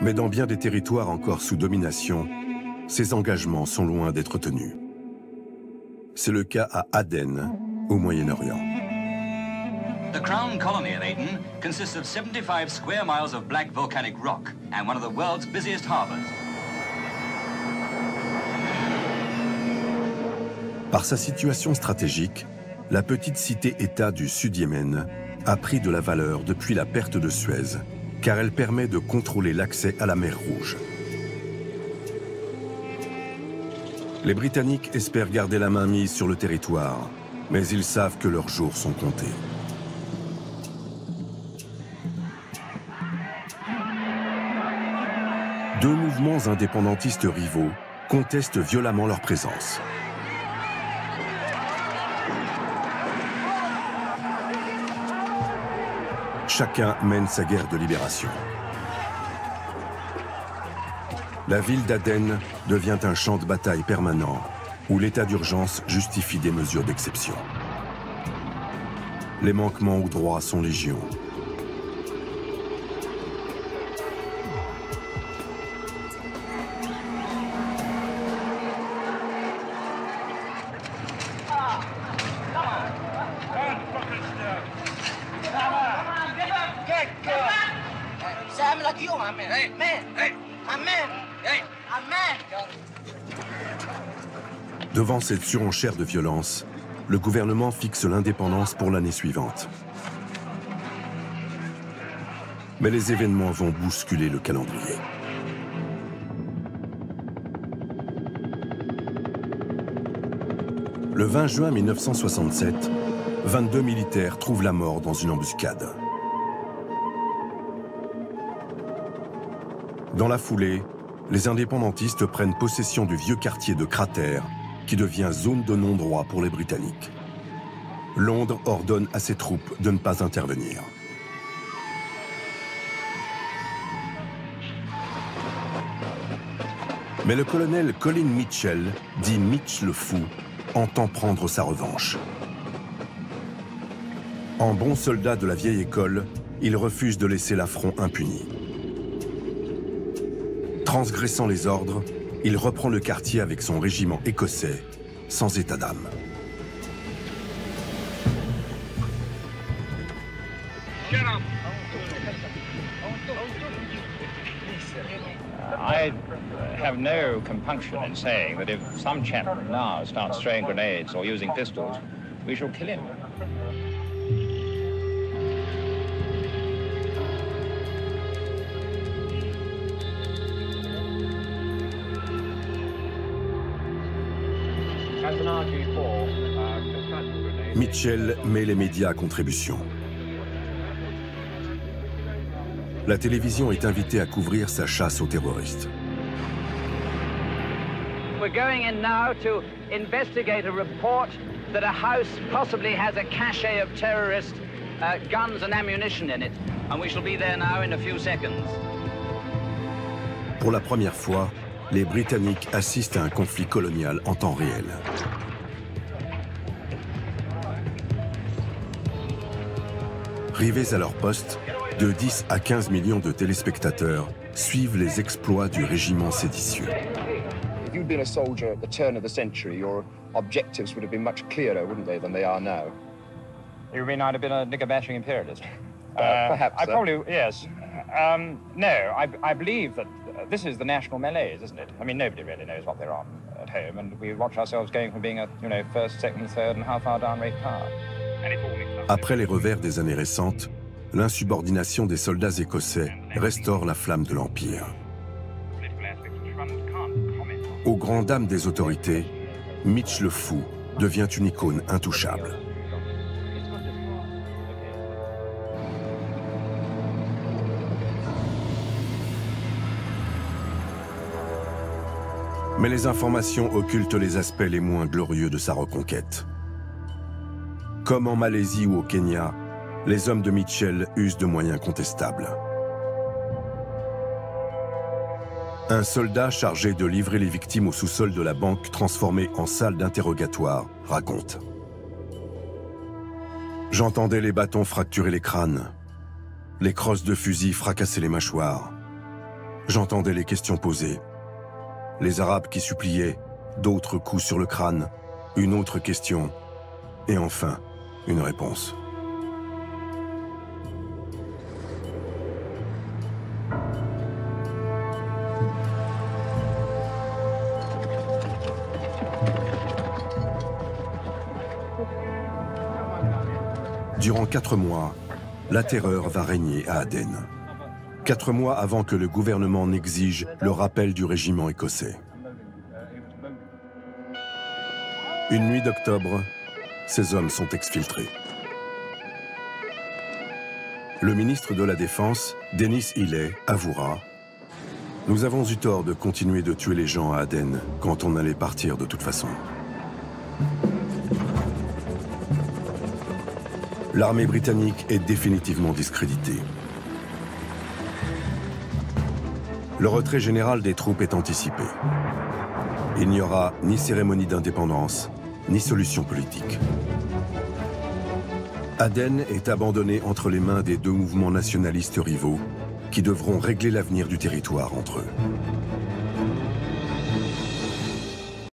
Mais dans bien des territoires encore sous domination, ces engagements sont loin d'être tenus. C'est le cas à Aden, au Moyen-Orient. The Crown Colony of Aden consists of 75 square miles of black volcanic rock and one of the world's busiest harbors. Par sa situation stratégique, la petite cité-État du Sud-Yémen a pris de la valeur depuis la perte de Suez, car elle permet de contrôler l'accès à la mer Rouge. Les Britanniques espèrent garder la main mise sur le territoire, mais ils savent que leurs jours sont comptés. Deux mouvements indépendantistes rivaux contestent violemment leur présence. Chacun mène sa guerre de libération. La ville d'Aden devient un champ de bataille permanent où l'état d'urgence justifie des mesures d'exception. Les manquements aux droits sont légion. Devant cette surenchère de violence, le gouvernement fixe l'indépendance pour l'année suivante. Mais les événements vont bousculer le calendrier. Le 20 juin 1967, 22 militaires trouvent la mort dans une embuscade. Dans la foulée, les indépendantistes prennent possession du vieux quartier de Cratère, qui devient zone de non-droit pour les Britanniques. Londres ordonne à ses troupes de ne pas intervenir. Mais le colonel Colin Mitchell, dit Mitch le Fou, entend prendre sa revanche. En bon soldat de la vieille école, il refuse de laisser l'affront impuni. Transgressant les ordres, il reprend le quartier avec son régiment écossais, sans état d'âme. I have no compunction in saying that if some chap now starts throwing grenades or using pistols, we shall kill him. Mitchell met les médias à contribution. La télévision est invitée à couvrir sa chasse aux terroristes. We're going in now to investigate a report that a house possibly has a cache of terrorist guns and ammunition in it, and we shall be there now in a few seconds. Pour la première fois, les Britanniques assistent à un conflit colonial en temps réel. Rivés à leur poste, de 10 à 15 millions de téléspectateurs suivent les exploits du régiment séditieux. If you'd been a soldier at the turn of the century, your objectives would have been much clearer, wouldn't they, than they are now? You mean I'd have been a nigger-bashing imperialist? Perhaps. I probably, yes. No, I believe that this is the national malaise, isn't it? I mean, nobody really knows what they're on at home, and we watch ourselves going from being a, first, second, third, and how far down rate power. Après les revers des années récentes, l'insubordination des soldats écossais restaure la flamme de l'Empire. Aux grandes dames des autorités, Mitch le Fou devient une icône intouchable. Mais les informations occultent les aspects les moins glorieux de sa reconquête. Comme en Malaisie ou au Kenya, les hommes de Mitchell usent de moyens contestables. Un soldat chargé de livrer les victimes au sous-sol de la banque transformée en salle d'interrogatoire raconte. J'entendais les bâtons fracturer les crânes, les crosses de fusil fracasser les mâchoires. J'entendais les questions posées. Les Arabes qui suppliaient, d'autres coups sur le crâne, une autre question, et enfin, une réponse. Durant 4 mois, la terreur va régner à Aden. 4 mois avant que le gouvernement n'exige le rappel du régiment écossais. Une nuit d'octobre, ces hommes sont exfiltrés. Le ministre de la Défense, Denis Healey, avouera « Nous avons eu tort de continuer de tuer les gens à Aden quand on allait partir de toute façon. » L'armée britannique est définitivement discréditée. Le retrait général des troupes est anticipé. Il n'y aura ni cérémonie d'indépendance, ni solution politique. Aden est abandonné entre les mains des 2 mouvements nationalistes rivaux qui devront régler l'avenir du territoire entre eux.